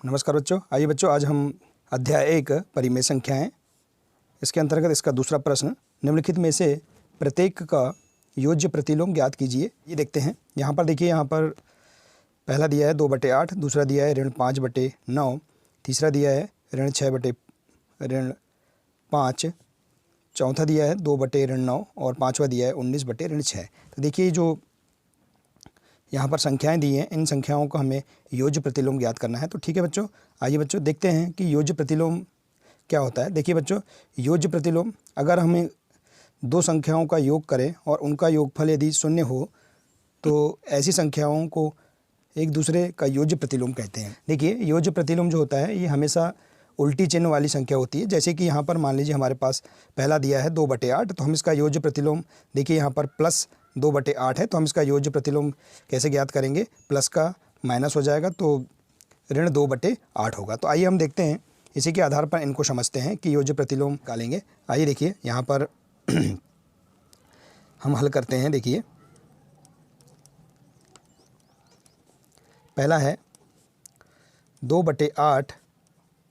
नमस्कार बच्चों। आइए बच्चों, आज हम अध्याय 1 परिमेय संख्याएं, इसके अंतर्गत इसका दूसरा प्रश्न, निम्नलिखित में से प्रत्येक का योज्य प्रतिलोम ज्ञात कीजिए। ये देखते हैं। यहाँ पर देखिए, यहाँ पर पहला दिया है 2/8, दूसरा दिया है ऋण 5/9, तीसरा दिया है ऋण 6/5, चौथा दिया है 2/9 और पाँचवा दिया है 19/6। तो देखिए, जो यहाँ पर संख्याएं दी हैं, इन संख्याओं का हमें योज्य प्रतिलोम ज्ञात करना है। तो ठीक है बच्चों, आइए बच्चों देखते हैं कि योज्य प्रतिलोम क्या होता है। देखिए बच्चों, योज्य प्रतिलोम, अगर हमें दो संख्याओं का योग करें और उनका योगफल यदि शून्य हो तो ऐसी संख्याओं को एक दूसरे का योज्य प्रतिलोम कहते हैं। देखिए, योज्य प्रतिलोम जो होता है ये हमेशा उल्टी चिन्ह वाली संख्या होती है। जैसे कि यहाँ पर मान लीजिए हमारे पास पहला दिया है 2/8, तो हम इसका योज्य प्रतिलोम, देखिए यहाँ पर प्लस 2/8 है, तो हम इसका योज्य प्रतिलोम कैसे ज्ञात करेंगे? प्लस का माइनस हो जाएगा तो ऋण 2/8 होगा। तो आइए हम देखते हैं, इसी के आधार पर इनको समझते हैं कि योज्य प्रतिलोम निकालेंगे। आइए देखिए, यहाँ पर हम हल करते हैं। देखिए, पहला है 2/8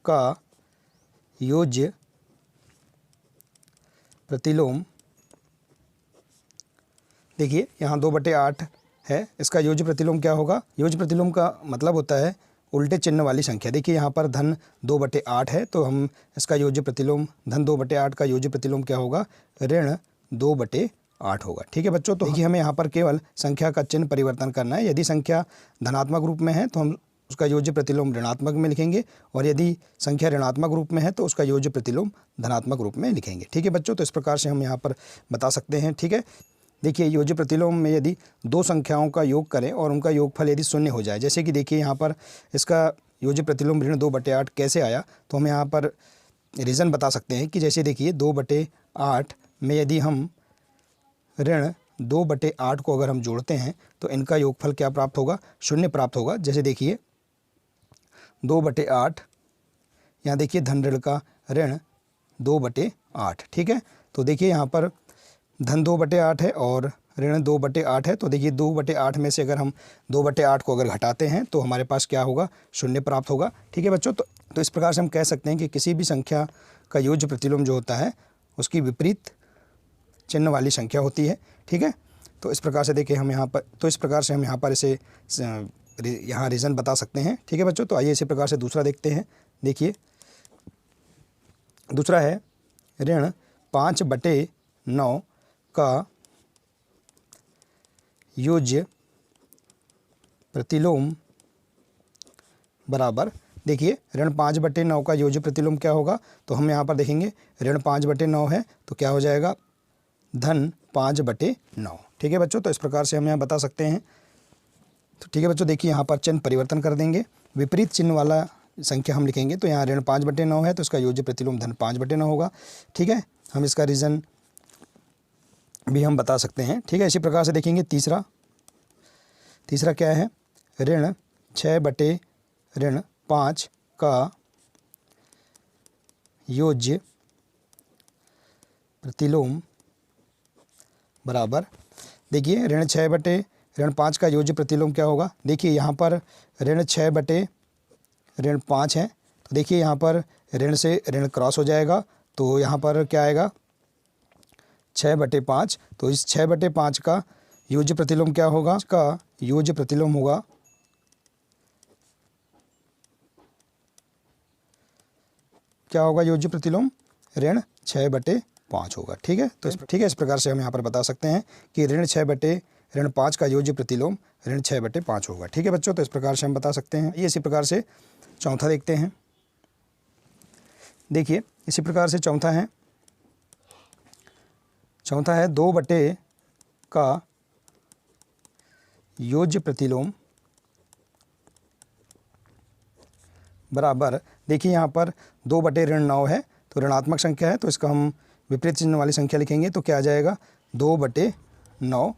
का योज्य प्रतिलोम। देखिए, यहाँ 2/8 है, इसका योज्य प्रतिलोम क्या होगा? योज्य प्रतिलोम का मतलब होता है उल्टे चिन्ह वाली संख्या। देखिए, यहाँ पर धन 2/8 है, तो हम इसका योज्य प्रतिलोम, धन 2/8 का योज्य प्रतिलोम क्या होगा? ऋण 2/8 होगा। ठीक है बच्चों, तो देखिए हमें यहाँ पर केवल संख्या का चिन्ह परिवर्तन करना है। यदि संख्या धनात्मक रूप में है तो हम उसका योज्य प्रतिलोम ऋणात्मक में लिखेंगे, और यदि संख्या ऋणात्मक रूप में है तो उसका योज्य प्रतिलोम धनात्मक रूप में लिखेंगे। ठीक है बच्चों, तो इस प्रकार से हम यहाँ पर बता सकते हैं। ठीक है, देखिए, योज्य प्रतिलोम में यदि दो संख्याओं का योग करें और उनका योगफल यदि शून्य हो जाए, जैसे कि देखिए यहाँ पर इसका योज्य प्रतिलोम ऋण 2/8 कैसे आया, तो हम यहाँ पर रीज़न बता सकते हैं कि जैसे देखिए 2/8 में यदि हम ऋण 2/8 को अगर हम जोड़ते हैं तो इनका योगफल क्या प्राप्त होगा? शून्य प्राप्त होगा। जैसे देखिए 2/8, यहाँ देखिए धन ऋण का ऋण 2/8। ठीक है, तो देखिए यहाँ पर धन 2/8 है और ऋण 2/8 है, तो देखिए 2/8 में से अगर हम 2/8 को अगर घटाते हैं तो हमारे पास क्या होगा? शून्य प्राप्त होगा। ठीक है बच्चों, तो इस प्रकार से हम कह सकते हैं कि किसी भी संख्या का योज्य प्रतिलोम जो होता है उसकी विपरीत चिन्ह वाली संख्या होती है। ठीक है, तो इस प्रकार से देखिए हम यहाँ पर, तो इस प्रकार से हम यहाँ पर इसे यहाँ रीज़न बता सकते हैं। ठीक है बच्चों, तो आइए इसी प्रकार से दूसरा देखते हैं। देखिए, दूसरा है ऋण 5/9 का योज्य प्रतिलोम बराबर। देखिए, ऋण 5/9 का योज्य प्रतिलोम क्या होगा? तो हम यहाँ पर देखेंगे ऋण 5/9 है, तो क्या हो जाएगा? धन 5/9। ठीक है बच्चों, तो इस प्रकार से हम यहाँ बता सकते हैं। तो ठीक है बच्चों, देखिए यहाँ पर चिन्ह परिवर्तन कर देंगे, विपरीत चिन्ह वाला संख्या हम लिखेंगे। तो यहाँ ऋण 5/9 है, तो इसका योज्य प्रतिलोम धन 5/9 होगा। ठीक है, हम इसका रीज़न भी हम बता सकते हैं। ठीक है, इसी प्रकार से देखेंगे तीसरा क्या है? ऋण 6/5 का योज्य प्रतिलोम बराबर। देखिए, ऋण 5 का योज्य प्रतिलोम क्या होगा? देखिए यहाँ पर ऋण 6/5 है, तो देखिए यहाँ पर ऋण से ऋण क्रॉस हो जाएगा, तो यहाँ पर क्या आएगा? 6/5। तो इस 6/5 का योज्य प्रतिलोम क्या होगा? इसका योज्य प्रतिलोम होगा, क्या होगा योज्य प्रतिलोम? ऋण 6/5 होगा। ठीक है, तो इस प्रकार से हम यहाँ पर बता सकते हैं कि ऋण 5 का योज्य प्रतिलोम ऋण 6/5 होगा। ठीक है बच्चों, तो इस प्रकार से हम बता सकते हैं। ये इसी प्रकार से चौथा देखते हैं। देखिए, इसी प्रकार से चौथा है 2/, का योज्य प्रतिलोम बराबर। देखिए यहाँ पर 2/9 है, तो ऋणात्मक संख्या है, तो इसका हम विपरीत चिन्ह वाली संख्या लिखेंगे, तो क्या आ जाएगा? 2/9।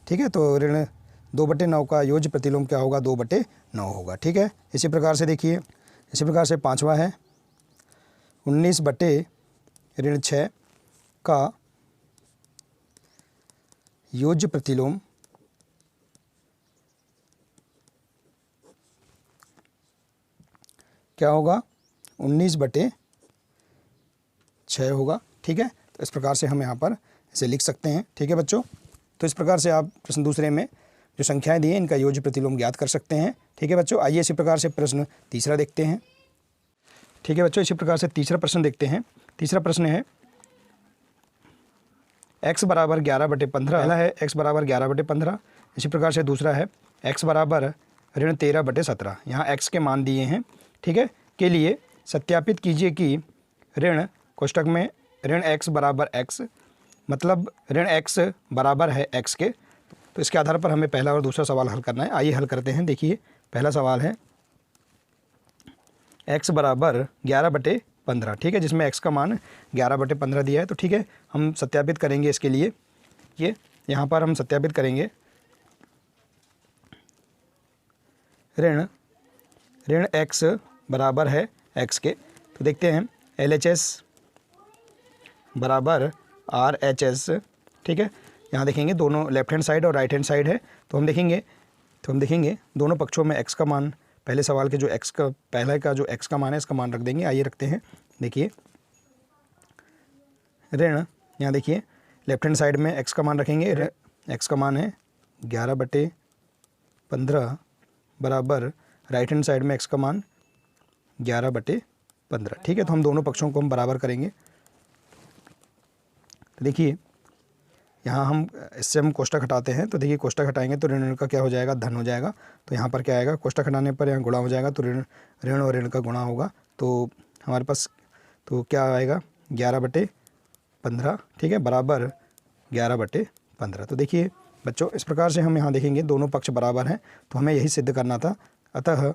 ठीक है, तो ऋण 2/9 का योज्य प्रतिलोम क्या होगा? 2/9 होगा। ठीक है, इसी प्रकार से देखिए, इसी प्रकार से पाँचवा है 19/6 का योज्य प्रतिलोम क्या होगा 19/6 होगा। ठीक है, तो इस प्रकार से हम यहाँ पर इसे लिख सकते हैं। ठीक है बच्चों, तो इस प्रकार से आप प्रश्न दूसरे में जो संख्याएं दी हैं इनका योज्य प्रतिलोम ज्ञात कर सकते हैं। ठीक है बच्चों, आइए इसी प्रकार से प्रश्न तीसरा देखते हैं। ठीक है बच्चों, इसी प्रकार से तीसरा प्रश्न देखते हैं। तीसरा प्रश्न है x बराबर 11/15। पहला है x बराबर 11/15। इसी प्रकार से दूसरा है x बराबर ऋण 13/17। यहाँ x के मान दिए हैं। ठीक है, के लिए सत्यापित कीजिए कि ऋण कोष्टक में ऋण x बराबर x, मतलब ऋण x बराबर है x के। तो इसके आधार पर हमें पहला और दूसरा सवाल हल करना है। आइए हल करते हैं। देखिए, पहला सवाल है x बराबर 11/15। ठीक है, जिसमें x का मान 11/15 दिया है। तो ठीक है, हम सत्यापित करेंगे इसके लिए। ये यहाँ पर हम सत्यापित करेंगे ऋण x बराबर है x के। तो देखते हैं LHS बराबर RHS। ठीक है, यहाँ देखेंगे दोनों लेफ्ट हैंड साइड और राइट हैंड साइड है। तो हम देखेंगे दोनों पक्षों में x का मान, पहले सवाल के जो x का पहले का जो x का मान है इसका मान रख देंगे। आइए रखते हैं। देखिए ऋण, यहाँ देखिए लेफ्ट हैंड साइड में x का मान रखेंगे। x का मान है 11/15 बराबर राइट हैंड साइड में x का मान 11/15। ठीक है, तो हम दोनों पक्षों को हम बराबर करेंगे। तो देखिए यहाँ हम इससे हम कोष्टक हटाते हैं। तो देखिए कोष्टक हटाएंगे तो ऋण का क्या हो जाएगा, धन हो जाएगा। तो यहाँ पर क्या आएगा, कोष्टक हटाने पर यहाँ गुणा हो जाएगा। तो ऋण और ऋण का गुणा होगा। तो हमारे पास तो क्या आएगा 11/15। ठीक है, बराबर 11/15। तो देखिए बच्चों, इस प्रकार से हम यहाँ देखेंगे दोनों पक्ष बराबर हैं। तो हमें यही सिद्ध करना था, अतः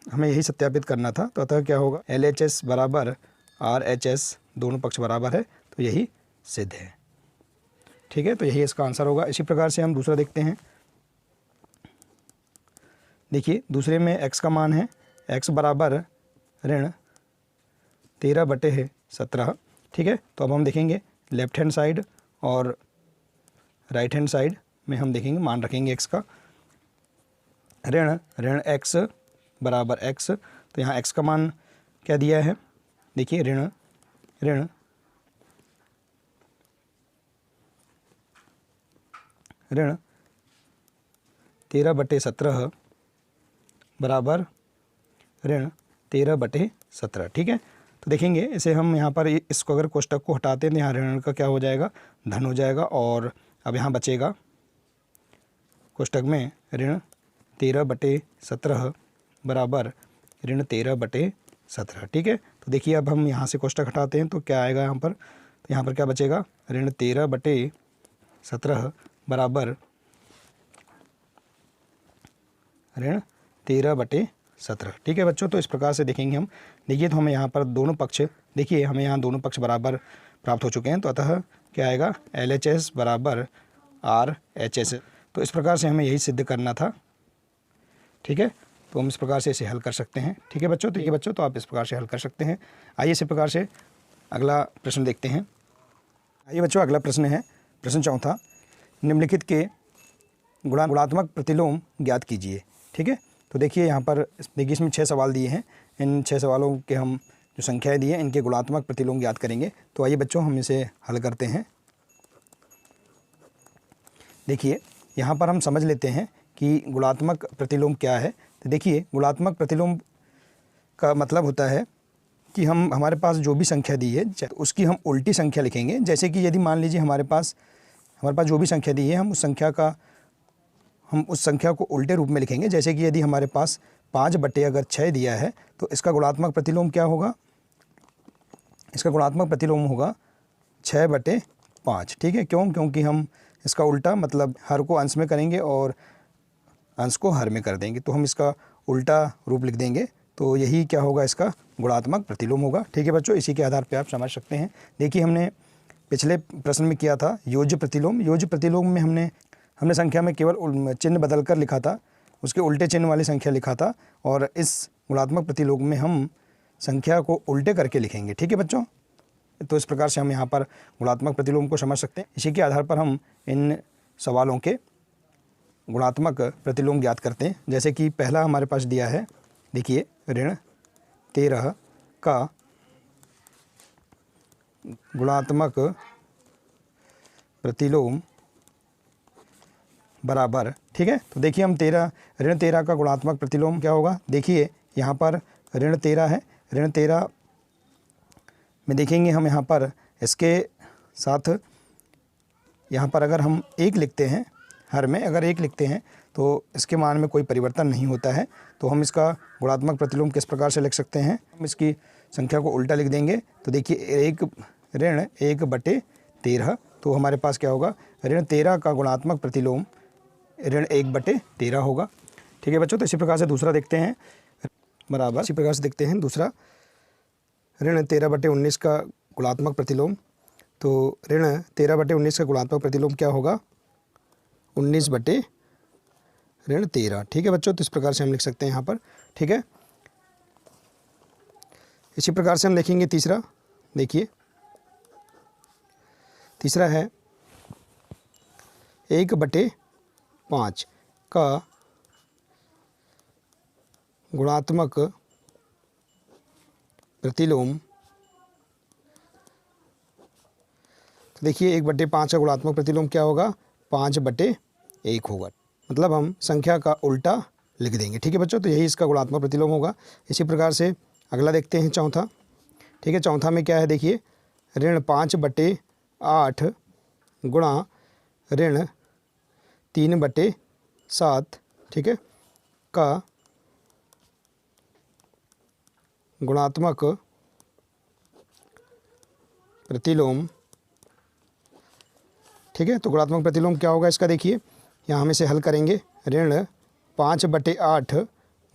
हमें यही सत्यापित करना था। तो अतः क्या होगा, LHS बराबर RHS, दोनों पक्ष बराबर है। तो यही सिद्ध है। ठीक है, तो यही इसका आंसर होगा। इसी प्रकार से हम दूसरा देखते हैं। देखिए दूसरे में x का मान है x बराबर ऋण 13/17। ठीक है, तो अब हम देखेंगे लेफ्ट हैंड साइड और राइट हैंड साइड में हम देखेंगे मान रखेंगे x का। ऋण x बराबर x, तो यहाँ x का मान क्या दिया है, देखिए ऋण 13/17 बराबर ऋण 13/17। ठीक है, तो देखेंगे इसे हम यहाँ पर इसको अगर कोष्टक को हटाते हैं तो यहाँ ऋण का क्या हो जाएगा, धन हो जाएगा। और अब यहाँ बचेगा कोष्टक में ऋण 13/17 बराबर ऋण 13/17। ठीक है, तो देखिए अब हम यहाँ से कोष्टक हटाते हैं तो क्या आएगा यहाँ पर, तो यहाँ पर क्या बचेगा, ऋण 13/17 बराबर ऋण 13/17। ठीक है बच्चों, तो इस प्रकार से देखेंगे हम। देखिए तो हमें यहाँ पर दोनों पक्ष, देखिए हमें यहाँ दोनों पक्ष बराबर प्राप्त हो चुके हैं। तो अतः क्या आएगा, LHS बराबर RHS। तो इस प्रकार से हमें यही सिद्ध करना था। ठीक है, तो हम इस प्रकार से इसे हल कर सकते हैं। ठीक है बच्चों, ठीक है बच्चों, तो आप इस प्रकार से हल कर सकते हैं। आइए इसी प्रकार से अगला प्रश्न देखते हैं। आइए बच्चों, अगला प्रश्न है प्रश्न चौथा, निम्नलिखित के गुणात्मक प्रतिलोम ज्ञात कीजिए। ठीक है, तो देखिए यहाँ पर देखिए इसमें 6 सवाल दिए हैं। इन 6 सवालों के हम जो संख्याएं दी हैं इनके गुणात्मक प्रतिलोम ज्ञात करेंगे। तो आइए बच्चों हम इसे हल करते हैं। देखिए यहाँ पर हम समझ लेते हैं कि गुणात्मक प्रतिलोम क्या है। तो देखिए गुणात्मक प्रतिलोम का मतलब होता है कि हमारे पास जो भी संख्या दी है उसकी हम उल्टी संख्या लिखेंगे। जैसे कि यदि मान लीजिए हमारे पास जो भी संख्या दी है हम उस संख्या को उल्टे रूप में लिखेंगे। जैसे कि यदि हमारे पास 5/6 दिया है तो इसका गुणात्मक प्रतिलोम क्या होगा, इसका गुणात्मक प्रतिलोम होगा 6/5। ठीक है, क्योंकि हम इसका उल्टा मतलब हर को अंश में करेंगे और अंश को हर में कर देंगे। तो हम इसका उल्टा रूप लिख देंगे। तो यही क्या होगा, इसका गुणात्मक प्रतिलोम होगा। ठीक है बच्चों, इसी के आधार पर आप समझ सकते हैं। देखिए हमने पिछले प्रश्न में किया था योज्य प्रतिलोम। योज्य प्रतिलोम में हमने संख्या में केवल चिन्ह बदल कर लिखा था, उसके उल्टे चिन्ह वाली संख्या लिखा था। और इस गुणात्मक प्रतिलोम में हम संख्या को उल्टे करके लिखेंगे। ठीक है बच्चों, तो इस प्रकार से हम यहाँ पर गुणात्मक प्रतिलोम को समझ सकते हैं। इसी के आधार पर हम इन सवालों के गुणात्मक प्रतिलोम ज्ञात करते हैं। जैसे कि पहला हमारे पास दिया है देखिए ऋण 13 का गुणात्मक प्रतिलोम बराबर, ठीक है। तो देखिए हम ऋण 13 का गुणात्मक प्रतिलोम क्या होगा, देखिए यहाँ पर ऋण 13 है, ऋण 13 में देखेंगे हम यहाँ पर इसके साथ यहाँ पर अगर हम 1 लिखते हैं, हर में अगर 1 लिखते हैं तो इसके मान में कोई परिवर्तन नहीं होता है। तो हम इसका गुणात्मक प्रतिलोम किस प्रकार से लिख सकते हैं, हम इसकी संख्या को उल्टा लिख देंगे। तो देखिए ऋण 1/13, तो हमारे पास क्या होगा, ऋण 13 का गुणात्मक प्रतिलोम ऋण 1/13 होगा, ठीक है बच्चों। तो इसी प्रकार से दूसरा देखते हैं, बराबर इसी प्रकार से देखते हैं दूसरा, ऋण 13/19 का गुणात्मक प्रतिलोम। तो ऋण 13/19 का गुणात्मक प्रतिलोम क्या होगा, 19/13, ठीक है बच्चों। तो इस प्रकार से हम लिख सकते हैं यहाँ पर, ठीक है। इसी प्रकार से हम लिखेंगे तीसरा, देखिए तीसरा है 1/5 का गुणात्मक प्रतिलोम। तो देखिए 1/5 का गुणात्मक प्रतिलोम क्या होगा, 5/1 होगा, मतलब हम संख्या का उल्टा लिख देंगे, ठीक है बच्चों। तो यही इसका गुणात्मक प्रतिलोम होगा। इसी प्रकार से अगला देखते हैं चौथा, ठीक है। चौथा में क्या है, देखिए ऋण 5/8 गुणा ऋण 3/7, ठीक है, का गुणात्मक प्रतिलोम, ठीक है। तो गुणात्मक प्रतिलोम क्या होगा इसका, देखिए यहाँ हम इसे हल करेंगे, ऋण 5/8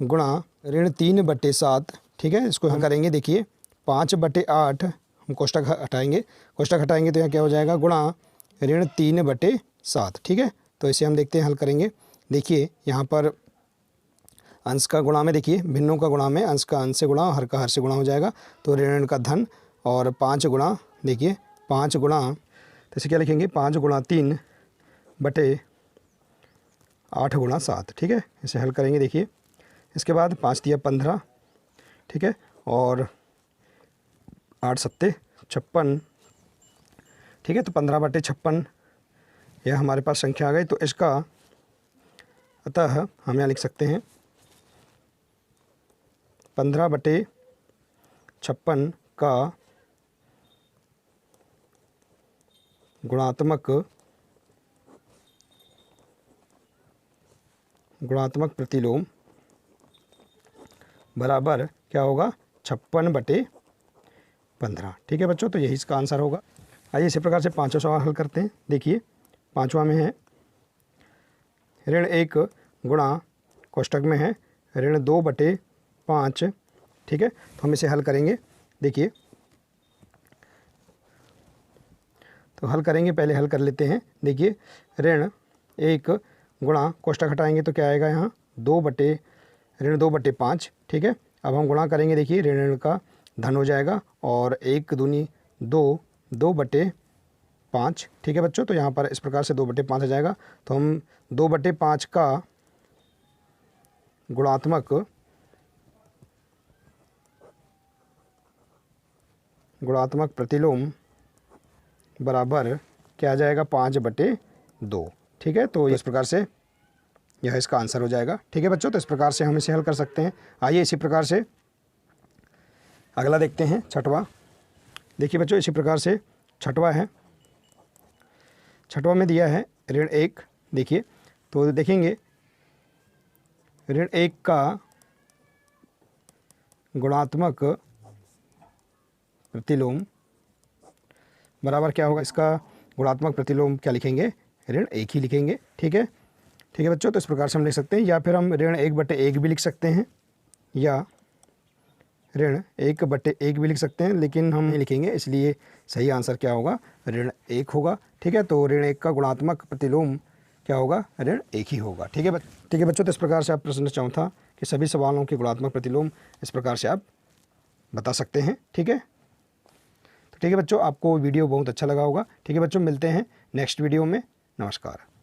गुणा ऋण 3/7, ठीक है। इसको हम करेंगे, देखिए 5/8 हम कोष्टक हटाएंगे तो यहाँ क्या हो जाएगा, गुणा ऋण 3/7, ठीक है। तो इसे हम देखते हैं, हल करेंगे। देखिए यहाँ पर अंश का गुणा में, देखिए भिन्नों का गुणा में अंश का अंश से गुणा, हर का हर से गुणा हो जाएगा। तो ऋण का धन और 5 गुणा, देखिए 5 गुणा, तो इसे क्या लिखेंगे, 5 गुणा 3/8 गुणा 7, ठीक है। इसे हल करेंगे, देखिए इसके बाद 5 × 15, ठीक है, और 8 × 7 = 56, ठीक है। तो 15/56 यह हमारे पास संख्या आ गई। तो इसका अतः हम यहाँ लिख सकते हैं 15/56 का गुणात्मक प्रतिलोम बराबर क्या होगा, 56/15, ठीक है बच्चों। तो यही इसका आंसर होगा। आइए इसी प्रकार से पांचवा सवाल हल करते हैं। देखिए पांचवा में है ऋण 1 गुणा, कोष्टक में है ऋण 2/5, ठीक है। तो हम इसे हल करेंगे, देखिए तो हल करेंगे, पहले हल कर लेते हैं। देखिए ऋण 1 गुणा, कोष्टक हटाएंगे तो क्या आएगा, यहाँ ऋण 2/5, ठीक है। अब हम गुणा करेंगे, देखिए ऋण का धन हो जाएगा और 1 दूनी 2, 2/5, ठीक है बच्चों। तो यहाँ पर इस प्रकार से 2/5 आ जाएगा। तो हम 2/5 का गुणात्मक प्रतिलोम बराबर क्या आ जाएगा, 5/2, ठीक है। तो इस प्रकार से यह इसका आंसर हो जाएगा, ठीक है बच्चों। तो इस प्रकार से हम इसे हल कर सकते हैं। आइए इसी प्रकार से अगला देखते हैं, छठवां। देखिए बच्चों इसी प्रकार से छठवां है, छठवां में दिया है ऋण 1, देखिए तो देखेंगे ऋण 1 का गुणात्मक प्रतिलोम बराबर क्या होगा, इसका गुणात्मक प्रतिलोम क्या लिखेंगे, ऋण 1 ही लिखेंगे, ठीक है बच्चों। तो इस प्रकार से हम लिख सकते हैं, या फिर हम ऋण 1/1 भी लिख सकते हैं, या ऋण 1/1 भी लिख सकते हैं, लेकिन हम नहीं लिखेंगे, इसलिए सही आंसर क्या होगा, ऋण 1 होगा, ठीक है। तो ऋण 1 का गुणात्मक प्रतिलोम क्या होगा, ऋण 1 ही होगा, ठीक है बच्चों। तो इस प्रकार से आप प्रश्न चौथा कि सभी सवालों के गुणात्मक प्रतिलोम इस प्रकार से आप बता सकते हैं, ठीक है। तो ठीक है बच्चों, आपको वीडियो बहुत अच्छा लगा होगा, ठीक है बच्चों। मिलते हैं नेक्स्ट वीडियो में, नमस्कार।